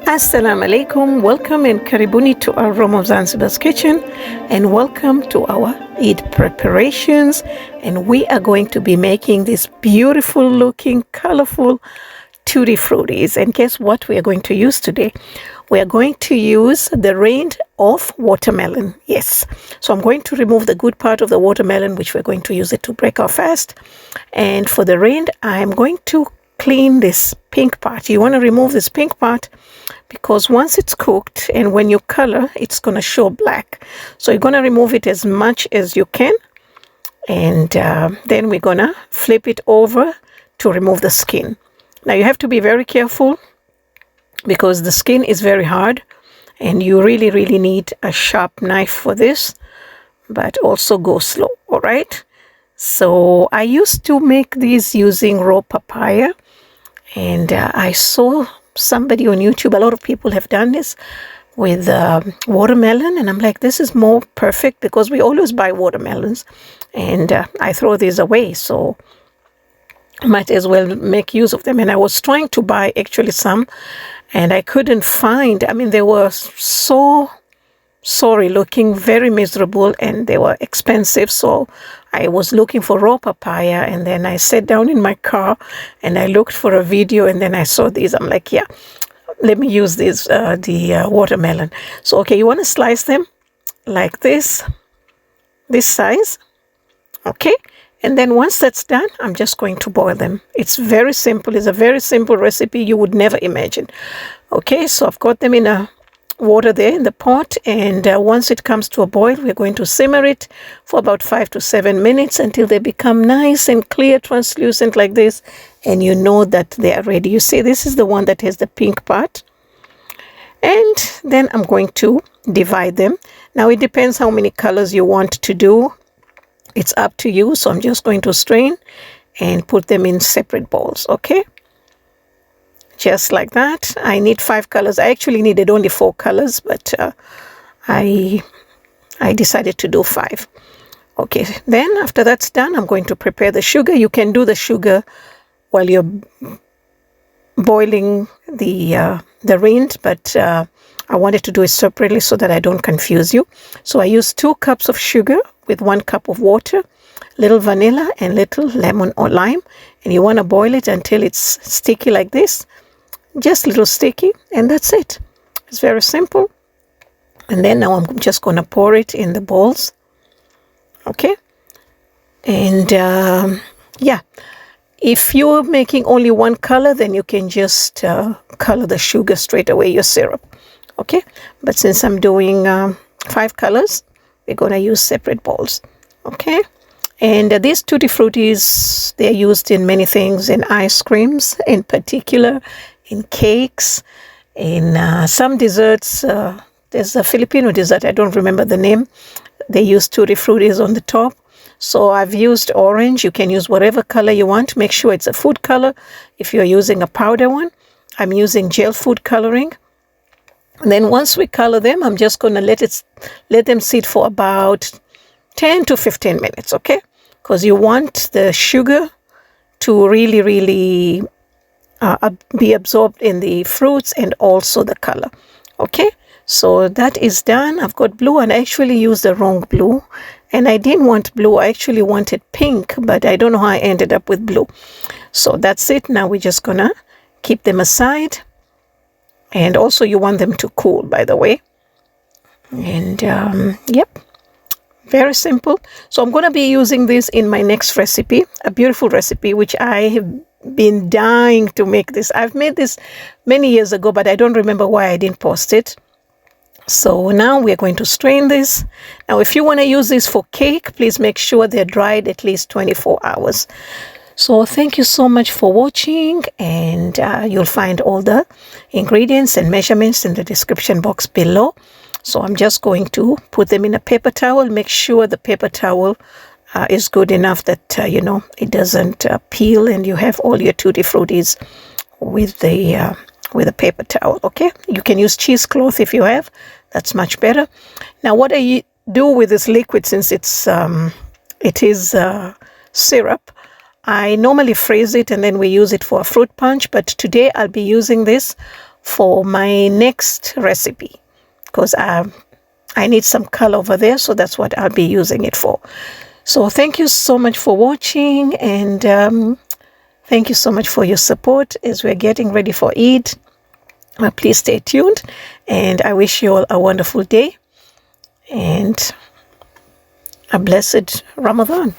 Assalamu alaikum, welcome and karibuni to our Room of Zanzibar's kitchen, and welcome to our Eid preparations. And we are going to be making these beautiful looking, colorful Tutti Fruttis. And guess what we are going to use today? We are going to use the rind of watermelon. Yes. So I'm going to remove the good part of the watermelon, which we're going to use it to break our fast. And for the rind, I'm going to clean this pink part. You want to remove this pink part because once it's cooked and when you color, it's going to show black. So you're going to remove it as much as you can. And then we're going to flip it over to remove the skin. Now you have to be very careful because the skin is very hard and you really need a sharp knife for this, but also go slow. All right. So I used to make these using raw papaya, and I saw somebody on YouTube, a lot of people have done this with watermelon, and I'm like, this is more perfect because we always buy watermelons and I throw these away, so might as well make use of them. And I was trying to buy actually some and I couldn't find, I mean, they were so sorry looking, very miserable, and they were expensive. So I was looking for raw papaya, and then I sat down in my car and I looked for a video, and then I saw these. I'm like, yeah, let me use this, the watermelon. So, okay, you want to slice them like this size, okay? And then once that's done, I'm just going to boil them. It's very simple. It's a very simple recipe you would never imagine. Okay, so I've got them in a water there in the pot, and once it comes to a boil, we're going to simmer it for about 5 to 7 minutes until they become nice and clear, translucent like this, and you know that they are ready. You see, this is the one that has the pink part, and then I'm going to divide them. Now it depends how many colors you want to do. It's up to you. So I'm just going to strain and put them in separate bowls. Okay, just like that. I need 5 colors. I actually needed only 4 colors, but I decided to do 5. Okay, then after that's done, I'm going to prepare the sugar. You can do the sugar while you're boiling the rind, but I wanted to do it separately so that I don't confuse you. So I use 2 cups of sugar with 1 cup of water, little vanilla and little lemon or lime, and you want to boil it until it's sticky like this, just a little sticky, and that's it. It's very simple. And then now I'm just going to pour it in the bowls. Okay, and yeah, if you're making only 1 color, then you can just color the sugar straight away, your syrup. Okay, but since I'm doing 5 colors, we're going to use separate bowls. Okay, and these Tutti Fruttis, they're used in many things, in ice creams in particular, in cakes, in some desserts. There's a Filipino dessert, I don't remember the name. They use Tutti Fruttis on the top. So I've used orange. You can use whatever color you want. Make sure it's a food color. If you're using a powder one, I'm using gel food coloring. And then once we color them, I'm just going to let them sit for about 10 to 15 minutes, okay? Because you want the sugar to really be absorbed in the fruits and also the color, okay? So that is done. I've got blue, and I actually used the wrong blue. And I didn't want blue. I actually wanted pink, but I don't know how I ended up with blue. So that's it. Now we're just going to keep them aside. And also you want them to cool, by the way. And yep, very simple. So I'm going to be using this in my next recipe, a beautiful recipe, which I have been dying to make this. I've made this many years ago, but I don't remember why I didn't post it. So now we're going to strain this. Now, if you want to use this for cake, please make sure they're dried at least 24 hours. So thank you so much for watching, and you'll find all the ingredients and measurements in the description box below. So I'm just going to put them in a paper towel. Make sure the paper towel is good enough that, you know, it doesn't peel, and you have all your Tutti Fruttis with a paper towel, okay? You can use cheesecloth if you have. That's much better. Now, what I do with this liquid, since it is syrup, I normally freeze it and then we use it for a fruit punch, but today I'll be using this for my next recipe, because I need some color over there, so that's what I'll be using it for. So thank you so much for watching, and thank you so much for your support as we're getting ready for Eid. Please stay tuned, and I wish you all a wonderful day and a blessed Ramadan.